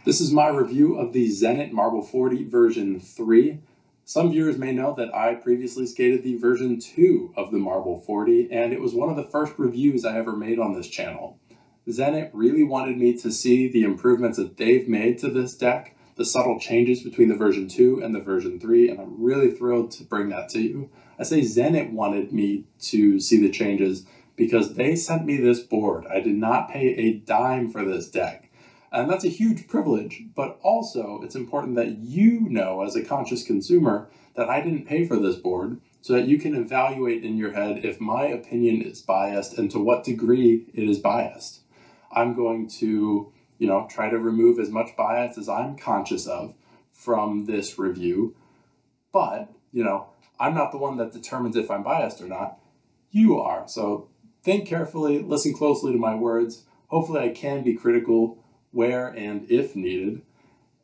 This is my review of the Zenit Marble 40 version 3. Some viewers may know that I previously skated the version 2 of the Marble 40, and it was one of the first reviews I ever made on this channel. Zenit really wanted me to see the improvements that they've made to this deck, the subtle changes between the version 2 and the version 3, and I'm really thrilled to bring that to you. I say Zenit wanted me to see the changes because they sent me this board. I did not pay a dime for this deck. And that's a huge privilege, but also it's important that you know as a conscious consumer that I didn't pay for this board so that you can evaluate in your head if my opinion is biased and to what degree it is biased. I'm going to, try to remove as much bias as I'm conscious of from this review, but, I'm not the one that determines if I'm biased or not. You are. So think carefully, listen closely to my words. Hopefully I can be critical where and if needed,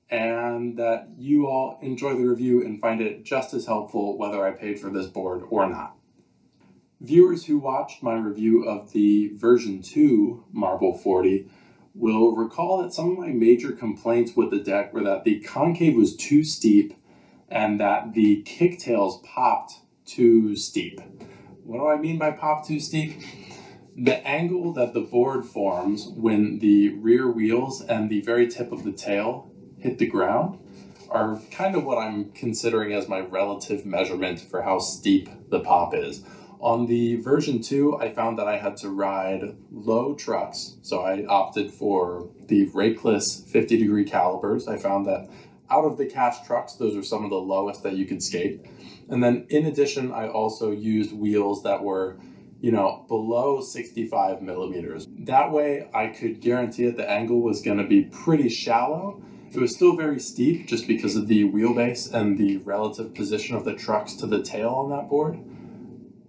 and that you all enjoy the review and find it just as helpful whether I paid for this board or not. Viewers who watched my review of the version 2 Marble 40 will recall that some of my major complaints with the deck were that the concave was too steep and that the kicktails popped too steep. What do I mean by pop too steep? The angle that the board forms when the rear wheels and the very tip of the tail hit the ground are kind of what I'm considering as my relative measurement for how steep the pop is. On the version 2, I found that I had to ride low trucks, so I opted for the rakeless 50-degree calipers. I found that out of the cast trucks, those are some of the lowest that you could skate. And then in addition, I also used wheels that were below 65 millimeters. That way I could guarantee that the angle was going to be pretty shallow. It was still very steep just because of the wheelbase and the relative position of the trucks to the tail on that board.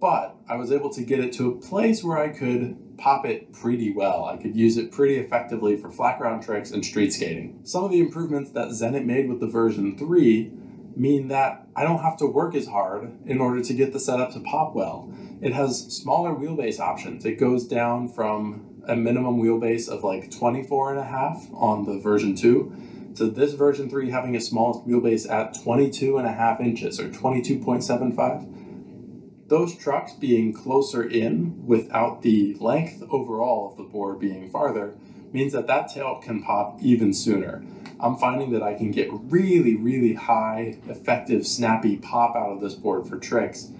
But I was able to get it to a place where I could pop it pretty well. I could use it pretty effectively for flat ground tricks and street skating. Some of the improvements that Zenit made with the version 3 mean that I don't have to work as hard in order to get the setup to pop well. It has smaller wheelbase options. It goes down from a minimum wheelbase of like 24.5 on the version 2 to this version 3 having a smallest wheelbase at 22.5 inches or 22.75. Those trucks being closer in without the length overall of the board being farther means that that tail can pop even sooner. I'm finding that I can get really, really high, effective, snappy pop out of this board for tricks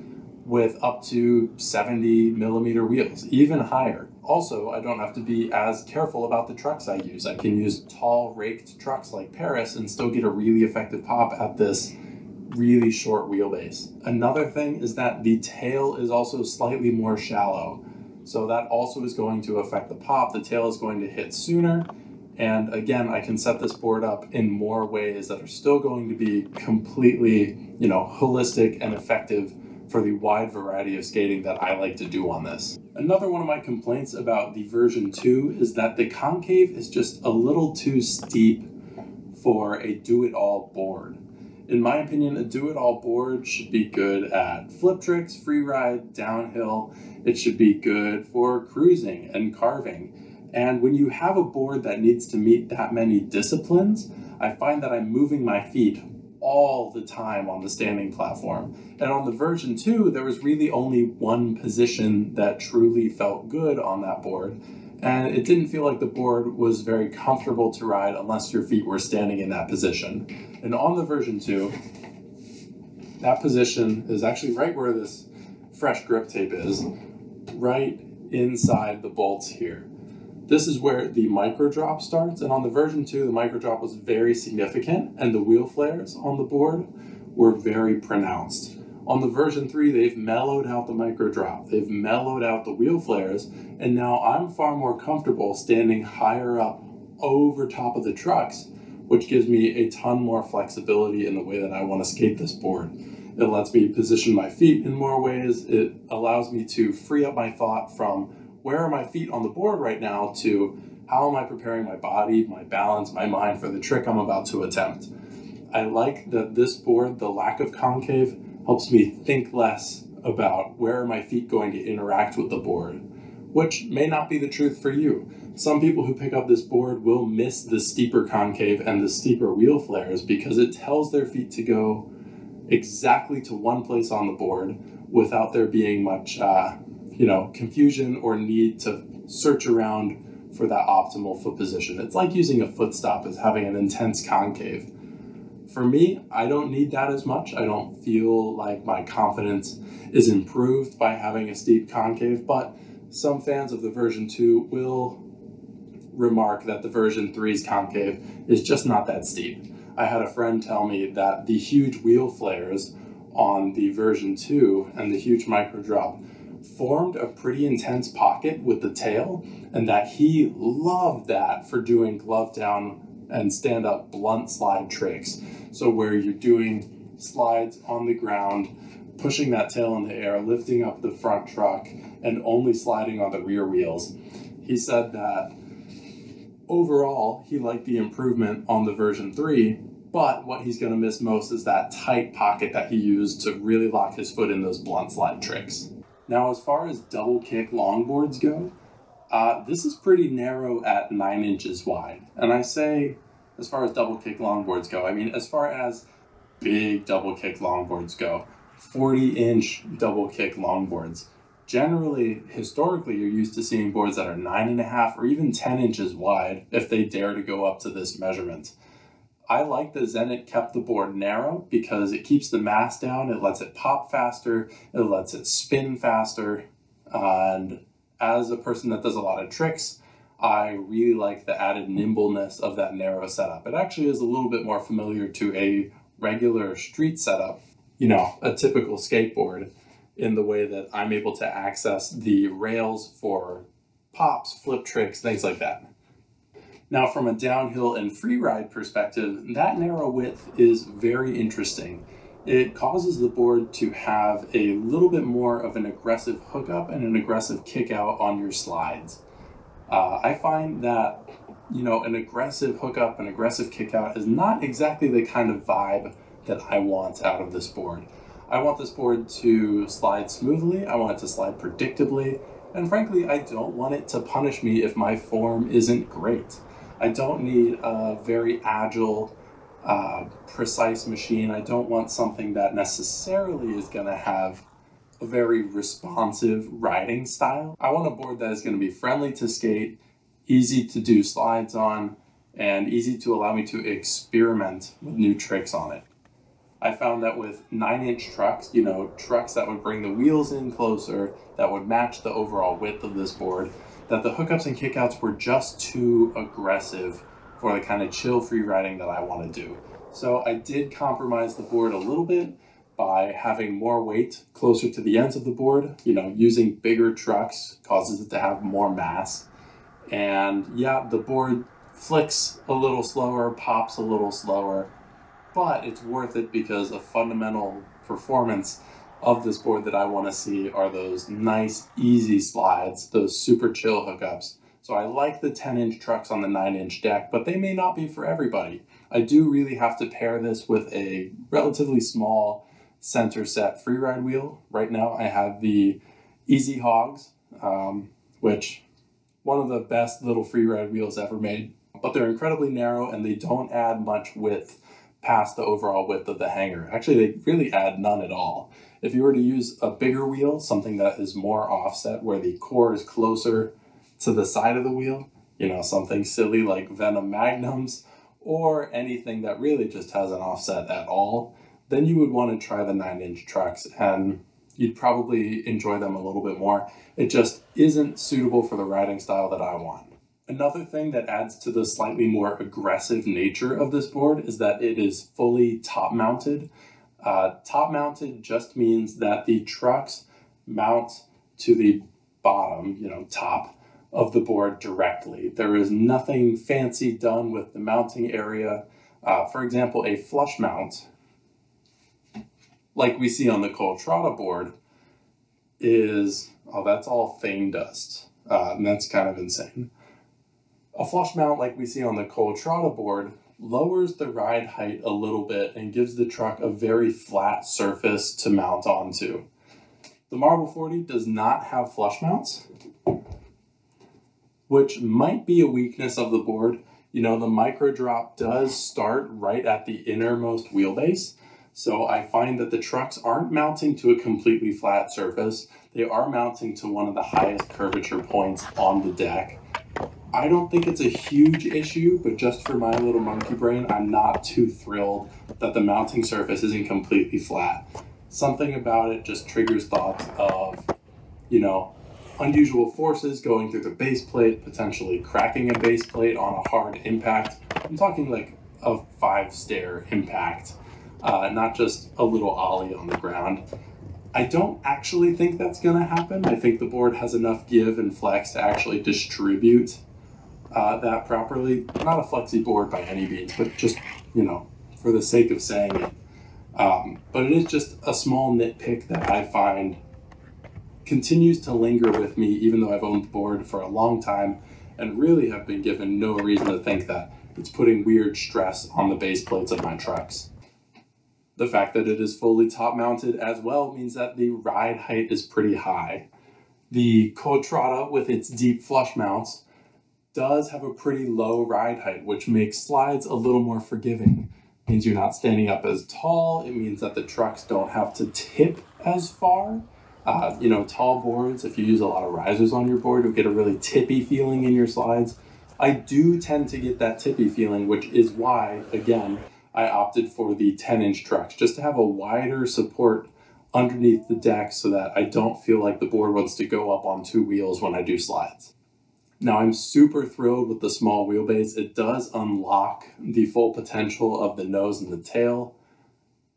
with up to 70 millimeter wheels, even higher. Also, I don't have to be as careful about the trucks I use. I can use tall raked trucks like Paris and still get a really effective pop at this really short wheelbase. Another thing is that the tail is also slightly more shallow. So that also is going to affect the pop. The tail is going to hit sooner. And again, I can set this board up in more ways that are still going to be completely, holistic and effective for the wide variety of skating that I like to do on this. Another one of my complaints about the version 2 is that the concave is just a little too steep for a do-it-all board. In my opinion, a do-it-all board should be good at flip tricks, free ride, downhill. It should be good for cruising and carving. And when you have a board that needs to meet that many disciplines, I find that I'm moving my feet all the time on the standing platform. And on the version 2, there was really only one position that truly felt good on that board. And it didn't feel like the board was very comfortable to ride unless your feet were standing in that position. And on the version 2, that position is actually right where this fresh grip tape is, right inside the bolts here. This is where the micro drop starts, and on the version 2, the micro drop was very significant, and the wheel flares on the board were very pronounced. On the version 3, they've mellowed out the micro drop, they've mellowed out the wheel flares, and now I'm far more comfortable standing higher up over top of the trucks, which gives me a ton more flexibility in the way that I want to skate this board. It lets me position my feet in more ways. It allows me to free up my thought from where are my feet on the board right now to how am I preparing my body, my balance, my mind for the trick I'm about to attempt. I like that this board, the lack of concave, helps me think less about where are my feet going to interact with the board, which may not be the truth for you. Some people who pick up this board will miss the steeper concave and the steeper wheel flares because it tells their feet to go exactly to one place on the board without there being much confusion or need to search around for that optimal foot position. It's like using a foot stop as having an intense concave. For me, I don't need that as much. I don't feel like my confidence is improved by having a steep concave, but some fans of the version 2 will remark that the version 3's concave is just not that steep. I had a friend tell me that the huge wheel flares on the version 2 and the huge micro drop formed a pretty intense pocket with the tail, and that he loved that for doing glove down and stand up blunt slide tricks. So where you're doing slides on the ground, pushing that tail in the air, lifting up the front truck, and only sliding on the rear wheels. He said that overall, he liked the improvement on the version 3, but what he's going to miss most is that tight pocket that he used to really lock his foot in those blunt slide tricks. Now, as far as double kick longboards go, this is pretty narrow at 9 inches wide. And I say, as far as double kick longboards go, I mean, as far as big double kick longboards go, 40-inch double kick longboards. Generally, historically, you're used to seeing boards that are 9.5 or even 10 inches wide if they dare to go up to this measurement. I like that Zenit kept the board narrow because it keeps the mass down, it lets it pop faster, it lets it spin faster, and as a person that does a lot of tricks, I really like the added nimbleness of that narrow setup. It actually is a little bit more familiar to a regular street setup, a typical skateboard, in the way that I'm able to access the rails for pops, flip tricks, things like that. Now, from a downhill and freeride perspective, that narrow width is very interesting. It causes the board to have a little bit more of an aggressive hookup and an aggressive kick out on your slides. I find that, an aggressive hookup, an aggressive kick out is not exactly the kind of vibe that I want out of this board. I want this board to slide smoothly, I want it to slide predictably, and frankly, I don't want it to punish me if my form isn't great. I don't need a very agile, precise machine. I don't want something that necessarily is going to have a very responsive riding style. I want a board that is going to be friendly to skate, easy to do slides on, and easy to allow me to experiment with new tricks on it. I found that with 9-inch trucks, trucks that would bring the wheels in closer, that would match the overall width of this board, that the hookups and kickouts were just too aggressive for the kind of chill free riding that I want to do. So I did compromise the board a little bit by having more weight closer to the ends of the board. Using bigger trucks causes it to have more mass. And yeah, the board flicks a little slower, pops a little slower, but it's worth it because a fundamental performance of this board that I want to see are those nice, easy slides, those super chill hookups. So I like the 10-inch trucks on the 9-inch deck, but they may not be for everybody. I do really have to pair this with a relatively small center set freeride wheel. Right now I have the Easy Hogs, which one of the best little freeride wheels ever made, but they're incredibly narrow and they don't add much width past the overall width of the hanger. Actually, they really add none at all. If you were to use a bigger wheel, something that is more offset, where the core is closer to the side of the wheel, something silly like Venom Magnums, or anything that really just has an offset at all, then you would want to try the 9-inch trucks, and you'd probably enjoy them a little bit more. It just isn't suitable for the riding style that I want. Another thing that adds to the slightly more aggressive nature of this board is that it is fully top-mounted. Top-mounted just means that the trucks mount to the bottom, top of the board directly. There is nothing fancy done with the mounting area. For example, a flush mount, like we see on the Coltrata board, is, that's all fame dust, and that's kind of insane. A flush mount like we see on the Coltrata board lowers the ride height a little bit and gives the truck a very flat surface to mount onto. The Marble 40 does not have flush mounts, which might be a weakness of the board. You know, the micro drop does start right at the innermost wheelbase. So I find that the trucks aren't mounting to a completely flat surface. They are mounting to one of the highest curvature points on the deck. I don't think it's a huge issue, but just for my little monkey brain, I'm not too thrilled that the mounting surface isn't completely flat. Something about it just triggers thoughts of, you know, unusual forces going through the base plate, potentially cracking a base plate on a hard impact. I'm talking like a 5-stair impact, not just a little ollie on the ground. I don't actually think that's going to happen. I think the board has enough give and flex to actually distribute that properly. Not a flexi board by any means, but just, you know, for the sake of saying it. But it is just a small nitpick that I find continues to linger with me, even though I've owned the board for a long time and really have been given no reason to think that it's putting weird stress on the base plates of my trucks. The fact that it is fully top mounted as well means that the ride height is pretty high. The Coltrata, with its deep flush mounts, does have a pretty low ride height, which makes slides a little more forgiving. It means you're not standing up as tall. It means that the trucks don't have to tip as far. You know, tall boards, if you use a lot of risers on your board, you'll get a really tippy feeling in your slides. I do tend to get that tippy feeling, which is why, again, I opted for the 10-inch trucks, just to have a wider support underneath the deck so that I don't feel like the board wants to go up on 2 wheels when I do slides. Now, I'm super thrilled with the small wheelbase. It does unlock the full potential of the nose and the tail,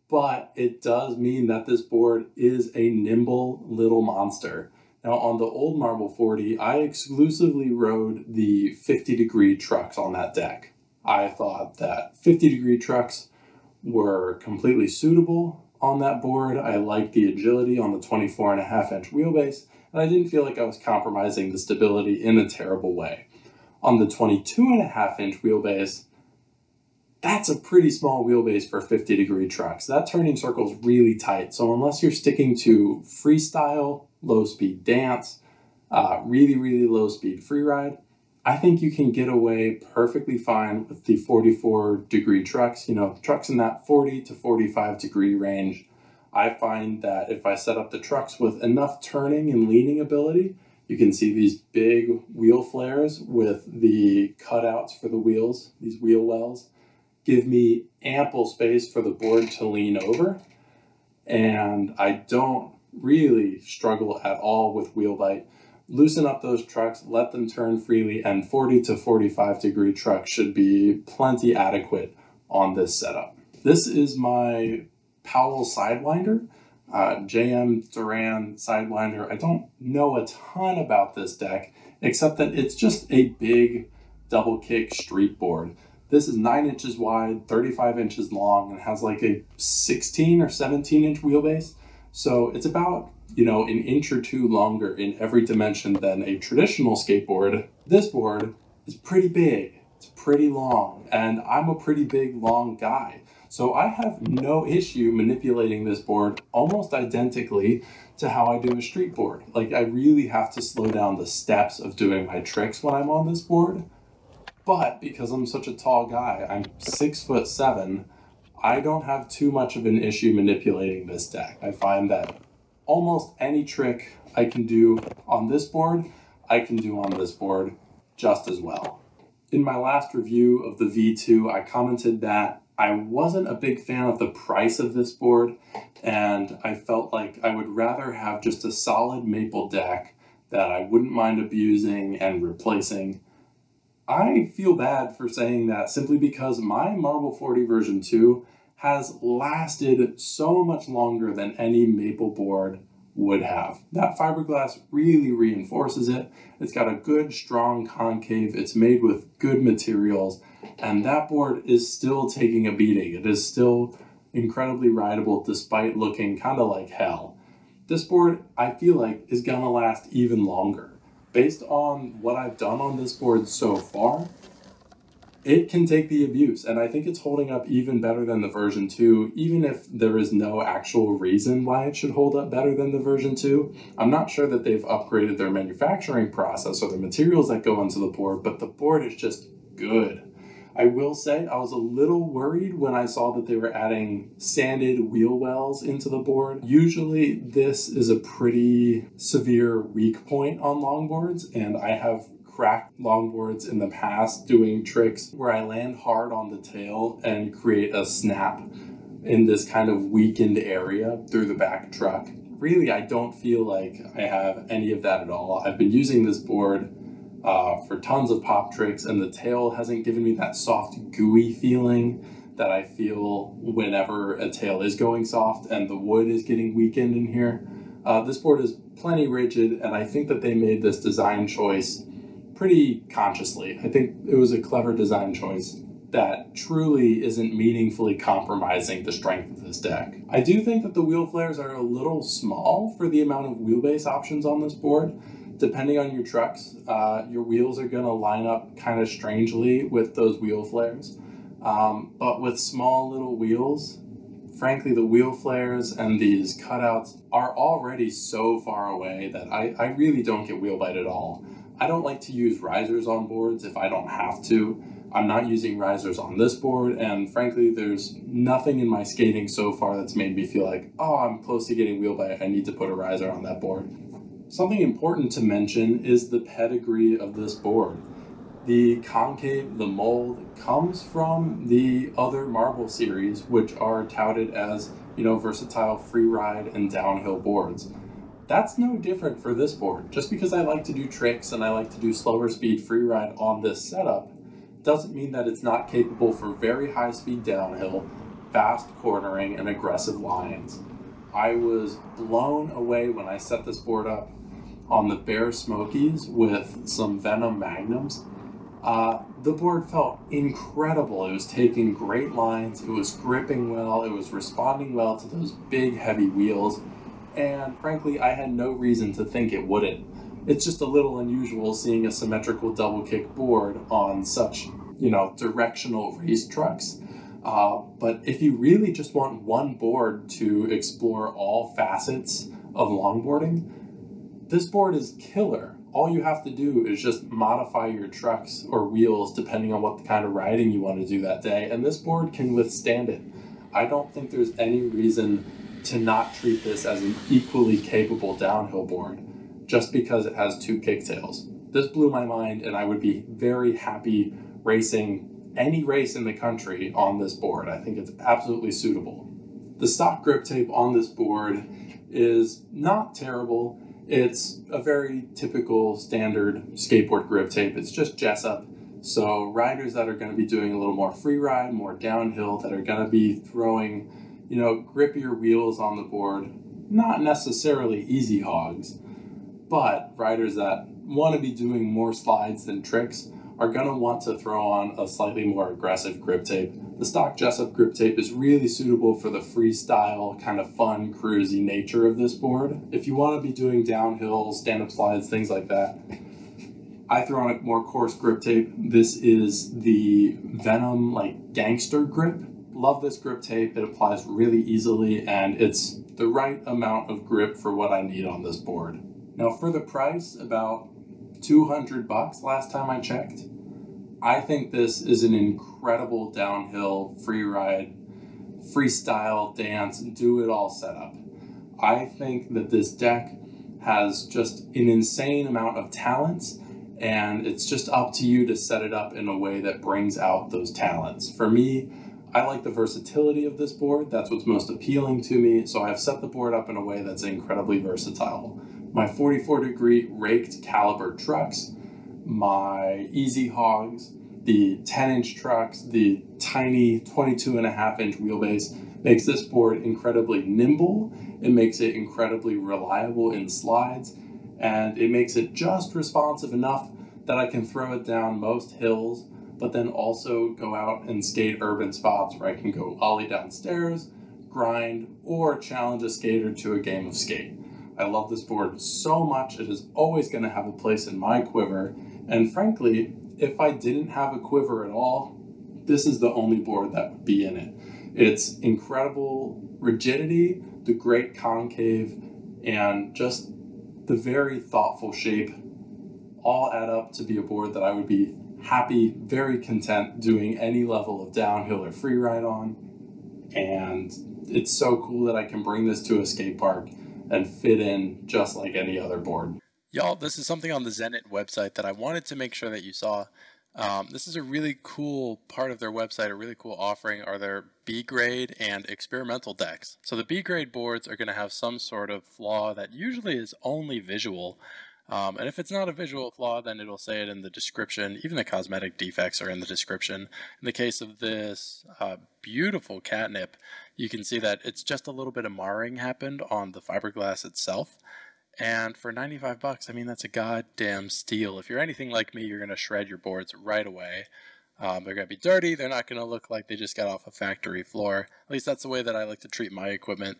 but it does mean that this board is a nimble little monster. Now, on the old Marble 40, I exclusively rode the 50-degree trucks on that deck. I thought that 50-degree trucks were completely suitable on that board. I liked the agility on the 24.5-inch wheelbase, and I didn't feel like I was compromising the stability in a terrible way. On the 22.5-inch wheelbase, that's a pretty small wheelbase for 50-degree trucks. That turning circle is really tight, so unless you're sticking to freestyle, low-speed dance, really, really low-speed freeride, I think you can get away perfectly fine with the 44-degree trucks. You know, trucks in that 40 to 45-degree range. I find that if I set up the trucks with enough turning and leaning ability, you can see these big wheel flares with the cutouts for the wheels, these wheel wells, give me ample space for the board to lean over. And I don't really struggle at all with wheel bite. Loosen up those trucks, let them turn freely, and 40 to 45-degree trucks should be plenty adequate on this setup. This is my Powell Sidewinder, JM Duran Sidewinder. I don't know a ton about this deck, except that it's just a big double kick street board. This is 9 inches wide, 35 inches long, and has like a 16 or 17-inch wheelbase. So it's about, you know, an inch or two longer in every dimension than a traditional skateboard. This board is pretty big, it's pretty long, and I'm a pretty big, long guy. So I have no issue manipulating this board almost identically to how I do a street board. Like, I really have to slow down the steps of doing my tricks when I'm on this board. But because I'm such a tall guy, I'm 6'7", I don't have too much of an issue manipulating this deck. I find that almost any trick I can do on this board, I can do on this board just as well. In my last review of the V2, I commented that I wasn't a big fan of the price of this board, and I felt like I would rather have just a solid maple deck that I wouldn't mind abusing and replacing. I feel bad for saying that simply because my Marble 40 version 2 has lasted so much longer than any maple board would have. That fiberglass really reinforces it. It's got a good, strong concave. It's made with good materials, and that board is still taking a beating. It is still incredibly rideable despite looking kind of like hell. This board, I feel like, is gonna last even longer. Based on what I've done on this board so far, it can take the abuse, and I think it's holding up even better than the version 2, even if there is no actual reason why it should hold up better than the version 2. I'm not sure that they've upgraded their manufacturing process or the materials that go into the board, but the board is just good. I will say I was a little worried when I saw that they were adding sanded wheel wells into the board. Usually this is a pretty severe weak point on longboards, and I have cracked longboards in the past doing tricks where I land hard on the tail and create a snap in this kind of weakened area through the back truck. Really, I don't feel like I have any of that at all. I've been using this board for tons of pop tricks, and the tail hasn't given me that soft, gooey feeling that I feel whenever a tail is going soft and the wood is getting weakened in here. This board is plenty rigid, and I think that they made this design choice pretty consciously. I think it was a clever design choice that truly isn't meaningfully compromising the strength of this deck. I do think that the wheel flares are a little small for the amount of wheelbase options on this board. Depending on your trucks, your wheels are gonna line up kind of strangely with those wheel flares. But with small little wheels, frankly, the wheel flares and these cutouts are already so far away that I really don't get wheel bite at all. I don't like to use risers on boards if I don't have to. I'm not using risers on this board, and frankly, there's nothing in my skating so far that's made me feel like, oh, I'm close to getting wheel bite, I need to put a riser on that board. Something important to mention is the pedigree of this board. The concave, the mold, comes from the other marble series, which are touted as, versatile freeride and downhill boards. That's no different for this board. Just because I like to do tricks and I like to do slower speed freeride on this setup doesn't mean that it's not capable for very high speed downhill, fast cornering, and aggressive lines. I was blown away when I set this board up on the Bear Smokies with some Venom Magnums. The board felt incredible. It was taking great lines, it was gripping well, it was responding well to those big heavy wheels, and frankly, I had no reason to think it wouldn't. It's just a little unusual seeing a symmetrical double kick board on such, directional race trucks. But if you really just want one board to explore all facets of longboarding, this board is killer. All you have to do is just modify your trucks or wheels depending on what kind of riding you want to do that day, and this board can withstand it. I don't think there's any reason to not treat this as an equally capable downhill board just because it has two kicktails. This blew my mind, and I would be very happy racing any race in the country on this board. I think it's absolutely suitable. The stock grip tape on this board is not terrible. It's a very typical standard skateboard grip tape. It's just Jessup. So riders that are going to be doing a little more free ride, more downhill, that are going to be throwing, grippier wheels on the board, not necessarily easy hogs, but riders that want to be doing more slides than tricks are going to want to throw on a slightly more aggressive grip tape. The stock Jessup grip tape is really suitable for the freestyle, kind of fun, cruisy nature of this board. If you want to be doing downhill, stand-up slides, things like that, I throw on a more coarse grip tape. This is the Venom, gangster grip. Love this grip tape. It applies really easily, and it's the right amount of grip for what I need on this board. Now, for the price, about $200 last time I checked, I think this is an incredible downhill, free ride, freestyle, dance, do-it-all setup. I think that this deck has just an insane amount of talents, and it's just up to you to set it up in a way that brings out those talents. For me, I like the versatility of this board. That's what's most appealing to me, so I've set the board up in a way that's incredibly versatile. My 44-degree raked caliber trucks, my easy hogs, the 10-inch trucks, the tiny 22.5-inch wheelbase makes this board incredibly nimble. It makes it incredibly reliable in slides, and it makes it just responsive enough that I can throw it down most hills, but then also go out and skate urban spots where I can go ollie downstairs, grind, or challenge a skater to a game of skate. I love this board so much. It is always going to have a place in my quiver, and frankly, if I didn't have a quiver at all, this is the only board that would be in it. It's incredible rigidity, the great concave, and just the very thoughtful shape all add up to be a board that I would be happy, very content doing any level of downhill or free ride on. And it's so cool that I can bring this to a skate park and fit in just like any other board. Y'all, this is something on the Zenit website that I wanted to make sure that you saw. This is a really cool part of their website, a really cool offering, are their B grade and experimental decks. So the B grade boards are going to have some sort of flaw that usually is only visual. And if it's not a visual flaw, then it'll say it in the description. Even the cosmetic defects are in the description. In the case of this beautiful catnip, you can see that it's just a little bit of marring happened on the fiberglass itself. And for 95 bucks, I mean, that's a goddamn steal. If you're anything like me, you're going to shred your boards right away. They're going to be dirty. They're not going to look like they just got off a factory floor. At least that's the way that I like to treat my equipment.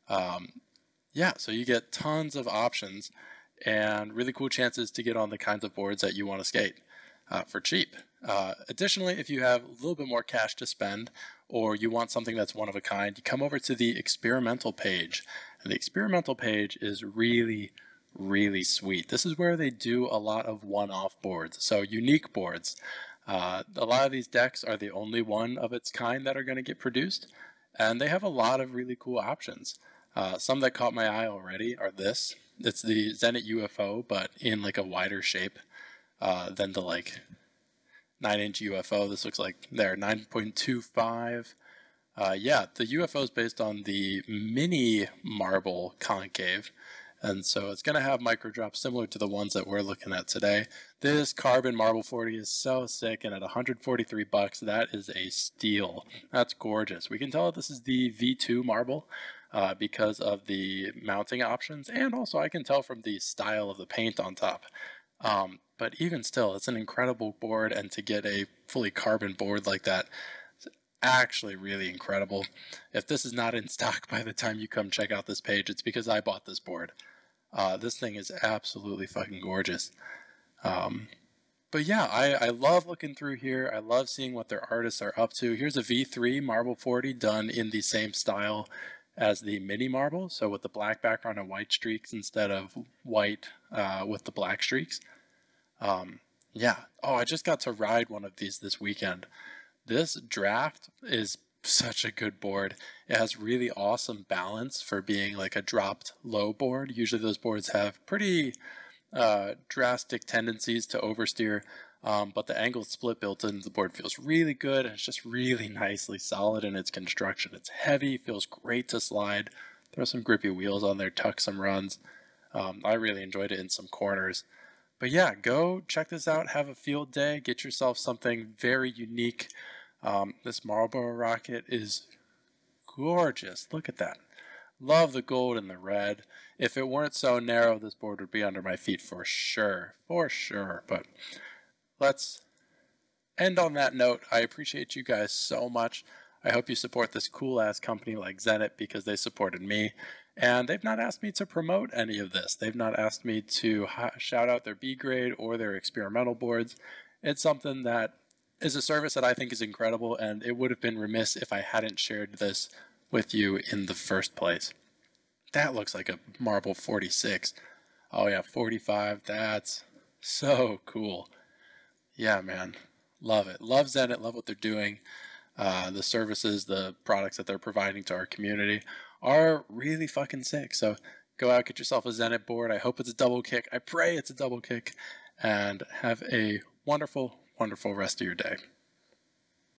Yeah, so you get tons of options and really cool chances to get on the kinds of boards that you want to skate for cheap. Additionally, if you have a little bit more cash to spend, or you want something that's one of a kind, you come over to the experimental page. And the experimental page is really, really sweet. This is where they do a lot of one-off boards, so unique boards. A lot of these decks are the only one of its kind that are going to get produced, and they have a lot of really cool options. Some that caught my eye already are this. It's the Zenit UFO, but in like a wider shape than the like 9-inch UFO. This looks like they're 9.25. Yeah, the UFO is based on the mini marble concave, and so it's going to have micro drops similar to the ones that we're looking at today. This carbon marble 40 is so sick, and at 143 bucks, that is a steal. That's gorgeous. We can tell this is the V2 marble because of the mounting options, and also I can tell from the style of the paint on top. But even still, it's an incredible board, and to get a fully carbon board like that, it's actually really incredible. If this is not in stock by the time you come check out this page, it's because I bought this board. This thing is absolutely fucking gorgeous. But yeah, I love looking through here. I love seeing what their artists are up to. Here's a V3 Marble 40 done in the same style as the mini marble, so with the black background and white streaks instead of white with the black streaks. Yeah. Oh, I just got to ride one of these this weekend. This draft is such a good board. It has really awesome balance for being like a dropped low board. Usually those boards have pretty drastic tendencies to oversteer, but the angled split built into the board feels really good, and it's just really nicely solid in its construction. It's heavy, feels great to slide. Throw some grippy wheels on there, tuck some runs. I really enjoyed it in some corners. But yeah, go check this out, have a field day, get yourself something very unique. This Marlboro rocket is gorgeous. Look at that. Love the gold and the red. If it weren't so narrow, this board would be under my feet for sure. For sure. But let's end on that note. I appreciate you guys so much. I hope you support this cool-ass company like Zenit because they supported me. And they've not asked me to promote any of this. They've not asked me to shout out their B grade or their experimental boards. It's something that is a service that I think is incredible, and it would have been remiss if I hadn't shared this with you in the first place. That looks like a Marble 46. Oh yeah, 45. That's so cool. Yeah, man. Love it. Love Zenit. Love what they're doing. The services, the products that they're providing to our community are really fucking sick. So go out, get yourself a Zenit board. I hope it's a double kick. I pray it's a double kick. And have a wonderful, wonderful rest of your day.